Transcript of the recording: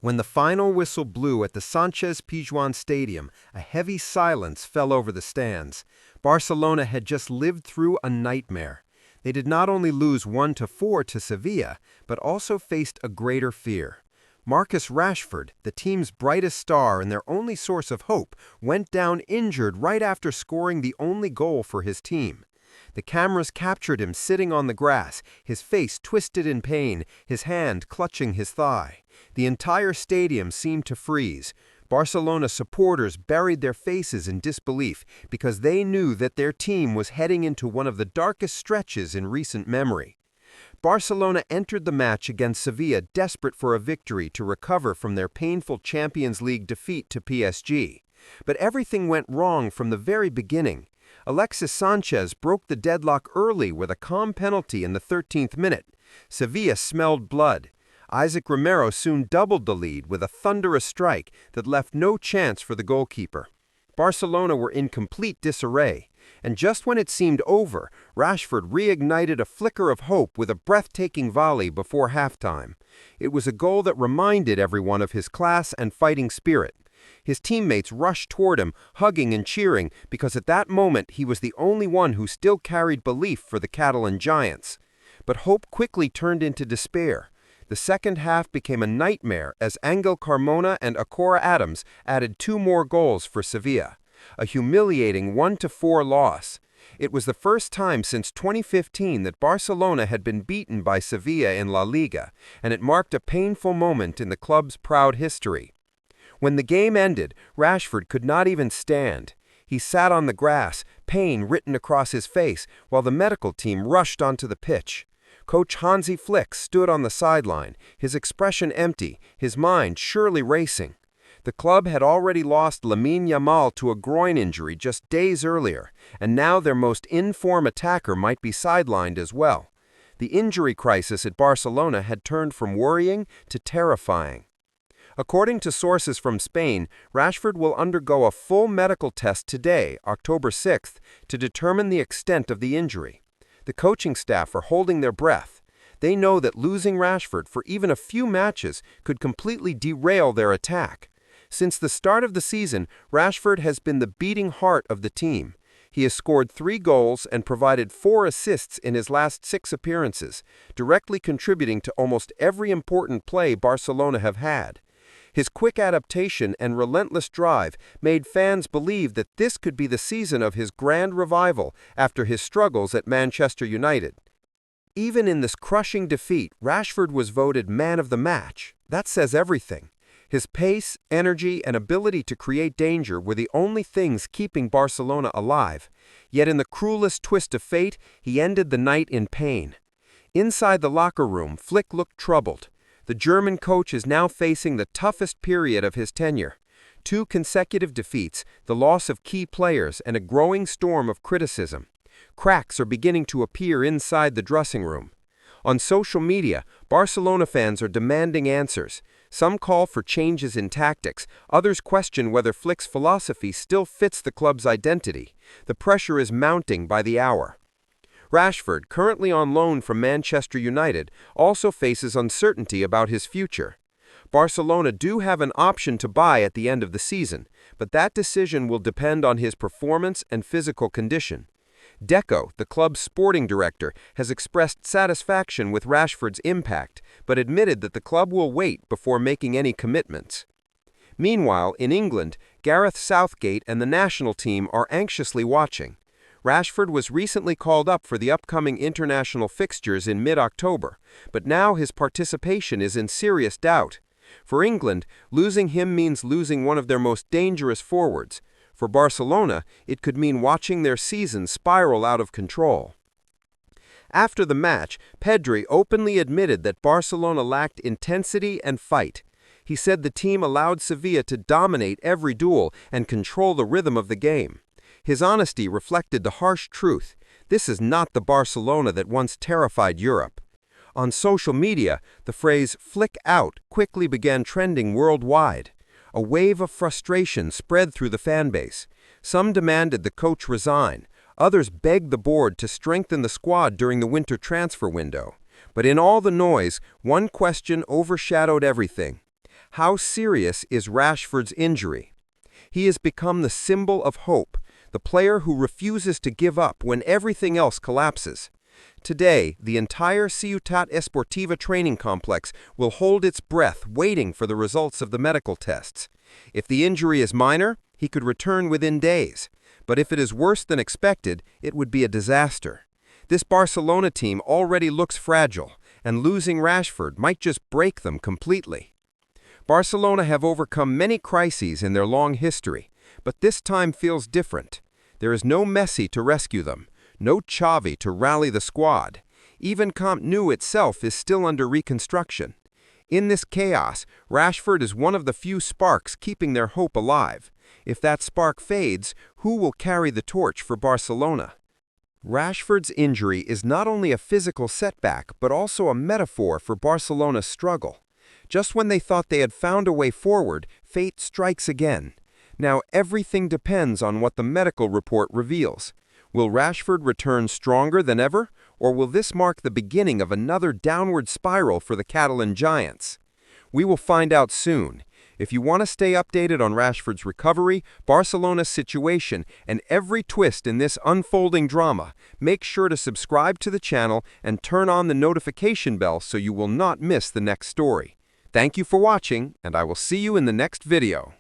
When the final whistle blew at the Sánchez-Pizjuán Stadium, a heavy silence fell over the stands. Barcelona had just lived through a nightmare. They did not only lose 1-4 to Sevilla, but also faced a greater fear. Marcus Rashford, the team's brightest star and their only source of hope, went down injured right after scoring the only goal for his team. The cameras captured him sitting on the grass, his face twisted in pain, his hand clutching his thigh. The entire stadium seemed to freeze. Barcelona supporters buried their faces in disbelief because they knew that their team was heading into one of the darkest stretches in recent memory. Barcelona entered the match against Sevilla desperate for a victory to recover from their painful Champions League defeat to PSG. But everything went wrong from the very beginning. Alexis Sanchez broke the deadlock early with a calm penalty in the 13th minute. Sevilla smelled blood. Isaac Romero soon doubled the lead with a thunderous strike that left no chance for the goalkeeper. Barcelona were in complete disarray, and just when it seemed over, Rashford reignited a flicker of hope with a breathtaking volley before halftime. It was a goal that reminded everyone of his class and fighting spirit. His teammates rushed toward him, hugging and cheering, because at that moment he was the only one who still carried belief for the Catalan giants. But hope quickly turned into despair. The second half became a nightmare as Angel Carmona and Acora Adams added 2 more goals for Sevilla. A humiliating 1-4 loss. It was the first time since 2015 that Barcelona had been beaten by Sevilla in La Liga, and it marked a painful moment in the club's proud history. When the game ended, Rashford could not even stand. He sat on the grass, pain written across his face, while the medical team rushed onto the pitch. Coach Hansi Flick stood on the sideline, his expression empty, his mind surely racing. The club had already lost Lamine Yamal to a groin injury just days earlier, and now their most in-form attacker might be sidelined as well. The injury crisis at Barcelona had turned from worrying to terrifying. According to sources from Spain, Rashford will undergo a full medical test today, October 6th, to determine the extent of the injury. The coaching staff are holding their breath. They know that losing Rashford for even a few matches could completely derail their attack. Since the start of the season, Rashford has been the beating heart of the team. He has scored 3 goals and provided 4 assists in his last 6 appearances, directly contributing to almost every important play Barcelona have had. His quick adaptation and relentless drive made fans believe that this could be the season of his grand revival after his struggles at Manchester United. Even in this crushing defeat, Rashford was voted man of the match. That says everything. His pace, energy, and ability to create danger were the only things keeping Barcelona alive. Yet in the cruelest twist of fate, he ended the night in pain. Inside the locker room, Flick looked troubled. The German coach is now facing the toughest period of his tenure. 2 consecutive defeats, the loss of key players, and a growing storm of criticism. Cracks are beginning to appear inside the dressing room. On social media, Barcelona fans are demanding answers. Some call for changes in tactics, others question whether Flick's philosophy still fits the club's identity. The pressure is mounting by the hour. Rashford, currently on loan from Manchester United, also faces uncertainty about his future. Barcelona do have an option to buy at the end of the season, but that decision will depend on his performance and physical condition. Deco, the club's sporting director, has expressed satisfaction with Rashford's impact, but admitted that the club will wait before making any commitments. Meanwhile, in England, Gareth Southgate and the national team are anxiously watching. Rashford was recently called up for the upcoming international fixtures in mid-October, but now his participation is in serious doubt. For England, losing him means losing one of their most dangerous forwards. For Barcelona, it could mean watching their season spiral out of control. After the match, Pedri openly admitted that Barcelona lacked intensity and fight. He said the team allowed Sevilla to dominate every duel and control the rhythm of the game. His honesty reflected the harsh truth. This is not the Barcelona that once terrified Europe. On social media, the phrase "flick out" quickly began trending worldwide. A wave of frustration spread through the fan base. Some demanded the coach resign. Others begged the board to strengthen the squad during the winter transfer window. But in all the noise, one question overshadowed everything. How serious is Rashford's injury? He has become the symbol of hope, the player who refuses to give up when everything else collapses. Today, the entire Ciutat Esportiva training complex will hold its breath waiting for the results of the medical tests. If the injury is minor, he could return within days. But if it is worse than expected, it would be a disaster. This Barcelona team already looks fragile, and losing Rashford might just break them completely. Barcelona have overcome many crises in their long history, but this time feels different. There is no Messi to rescue them, no Xavi to rally the squad. Even Camp Nou itself is still under reconstruction. In this chaos, Rashford is one of the few sparks keeping their hope alive. If that spark fades, who will carry the torch for Barcelona? Rashford's injury is not only a physical setback, but also a metaphor for Barcelona's struggle. Just when they thought they had found a way forward, fate strikes again. Now everything depends on what the medical report reveals. Will Rashford return stronger than ever, or will this mark the beginning of another downward spiral for the Catalan Giants? We will find out soon. If you want to stay updated on Rashford's recovery, Barcelona's situation, and every twist in this unfolding drama, make sure to subscribe to the channel and turn on the notification bell so you will not miss the next story. Thank you for watching, and I will see you in the next video.